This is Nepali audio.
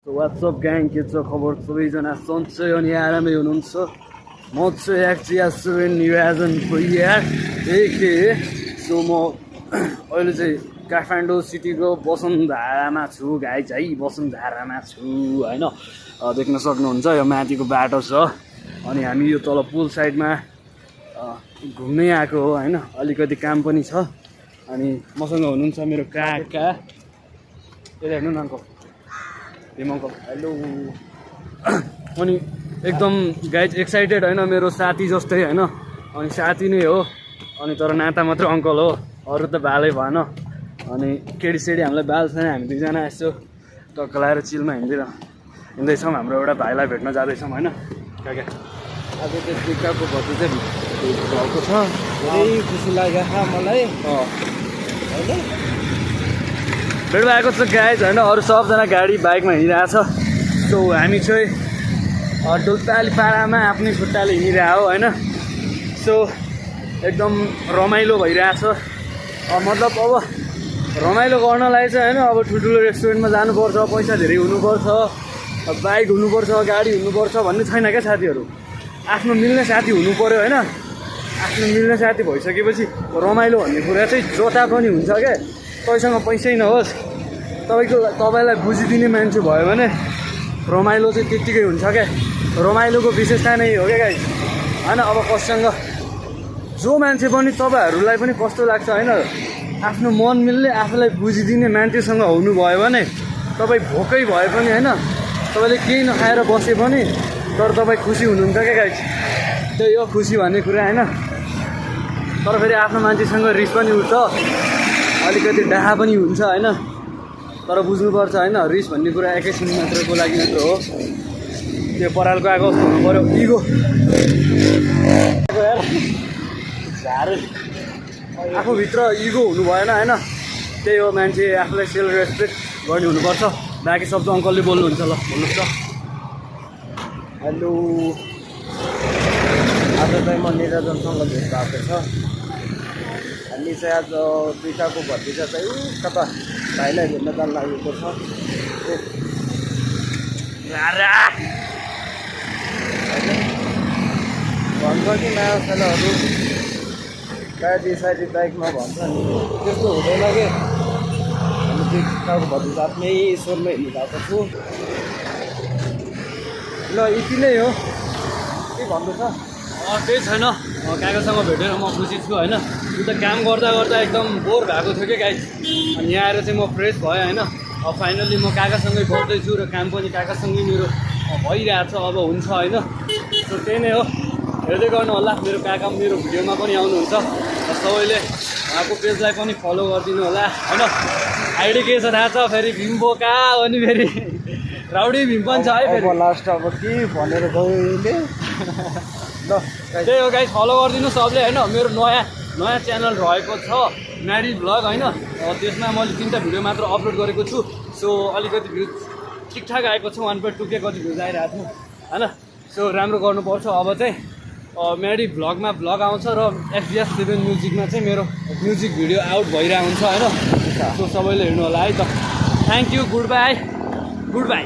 वाट्सअप ग्याङ के छ खबर सबैजना सन्चै अनि आरामै हुनुहुन्छ। म चाहिँ एक्जिया निवेदन भइयार एके सो म अहिले चाहिँ काठमाडौँ सिटीको बसन्तधारामा छु गाइज है, बसन्तधारामा छु होइन। देख्न सक्नुहुन्छ यो माथिको बाटो छ अनि हामी यो तल पुल साइडमा घुम्नै आएको हो होइन। अलिकति काम पनि छ अनि मसँग हुनुहुन्छ मेरो काका। यता हेर्नु न अङ्कल, हेम अङ्कल, हेलो। अनि एकदम गाइज एक्साइटेड होइन, मेरो साथी जस्तै होइन। अनि साथी नै हो अनि तर नाता मात्र अङ्कल हो, अरू त बालै भएन। अनि केटीसेडी हामीलाई बाल छैन, हामी दुईजना यसो टक्क लगाएर चिलमा हिँड्दैछौँ। हाम्रो एउटा भाइलाई भेट्न जाँदैछौँ होइन काका। आज चाहिँ टिकाको भतिजा भएको छ, धेरै खुसी लागेको मलाई होइन। भेट भएको छ गाइज होइन। अरू सबजना गाडी बाइकमा हिँडिरहेछ। सो हामी चाहिँ डोल्पाली पाडामा आफ्नै खुट्टाले हिँडिरहेको होइन। सो एकदम रमाइलो भइरहेछ। मतलब अब रमाइलो गर्नलाई चाहिँ होइन, अब ठुल्ठुलो रेस्टुरेन्टमा जानुपर्छ, पैसा धेरै हुनुपर्छ, बाइक हुनुपर्छ, गाडी हुनुपर्छ भन्ने छैन क्या साथीहरू। आफ्नो मिल्ने साथी हुनु पऱ्यो होइन। आफ्नो मिल्ने साथी भइसकेपछि रमाइलो भन्ने कुरा चाहिँ जता पनि हुन्छ क्या। तपाईँसँग पैसै नहोस्, तपाईँलाई बुझिदिने मान्छे भयो भने रमाइलो चाहिँ त्यत्तिकै हुन्छ क्या। रमाइलोको विशेषता नै हो क्या गाइस होइन। अब कससँग जो मान्छे पनि तपाईँहरूलाई पनि कस्तो लाग्छ होइन, आफ्नो मन मिल्ने आफूलाई बुझिदिने मान्छेसँग हुनुभयो भने तपाईँ भोकै भए पनि होइन, तपाईँले केही नखाएर बसे पनि तर तपाईँ खुसी हुनुहुन्छ क्या गाइस। त्यही हो खुसी भन्ने कुरा होइन। तर फेरि आफ्नो मान्छेसँग रिस पनि उठ्छ, अलिकति डाहा पनि हुन्छ होइन। तर बुझ्नुपर्छ होइन, रिस भन्ने कुरा एकैछिन मात्रको लागि मात्र हो। त्यो परालको आएको हुनु पऱ्यो, इगो आफूभित्र इगो हुनु भएन होइन। त्यही हो, मान्छे आफूलाई सेल्फ रेस्पेक्ट गर्ने हुनुपर्छ। बाँकी शब्द अङ्कलले बोल्नुहुन्छ, ल भन्नुहोस् त। हेलो, आज चाहिँ म निरजनसँग भेट भएको छ। हामी चाहिँ आज दुईटाको भतिजा चाहिँ कता भाइलाई भेट्न जान लागेको छ। भन्छ कि नयाँ खेलहरू साइडी बाइकमा भन्छ नि, त्यस्तो हुँदैन कि। हामी दुईटाको भतिजा आफ्नै स्वरमा हिँड्नु भएको छु। ल यति नै हो, के भन्दैछ? केही छैन, काकासँग भेटेर म खुसी छु होइन। यो त काम गर्दा गर्दा एकदम बोर भएको थियो क्या गाइस। अनि यहाँ आएर चाहिँ म फ्रेस भएँ होइन। अब फाइनल्ली म काकासँगै गर्दैछु र काम पनि काकासँगै मेरो भइरहेछ, अब हुन्छ होइन। सो त्यही नै हो, हेर्दै गर्नु होला। मेरो काका मेरो भिडियोमा पनि आउनुहुन्छ। सबैले उहाँको पेजलाई पनि फलो गरिदिनु होला होइन। आइडी के छ थाहा छ? फेरि भीमबोका अनि फेरि राउडी भीम पनि छ है फेरि। लास्ट अब के भनेर गयो ल। त्यही हो गाइस, फलो गरिदिनु सबले होइन। मेरो नयाँ च्यानल रहेको छ म्यारी भ्लग होइन। त्यसमा मैले 3टा भिडियो मात्र अपलोड गरेको छु। सो अलिकति भ्युज ठिकठाक आएको छ, 1.2K कति भ्युज आइरहेको छ होइन। सो राम्रो गर्नुपर्छ। अब चाहिँ म्यारी भ्लगमा भ्लग आउँछ र एक्जिया म्युजिकमा चाहिँ मेरो म्युजिक भिडियो आउट भइरहेको हुन्छ होइन। सो सबैले हेर्नु होला है त। Thank you, good by.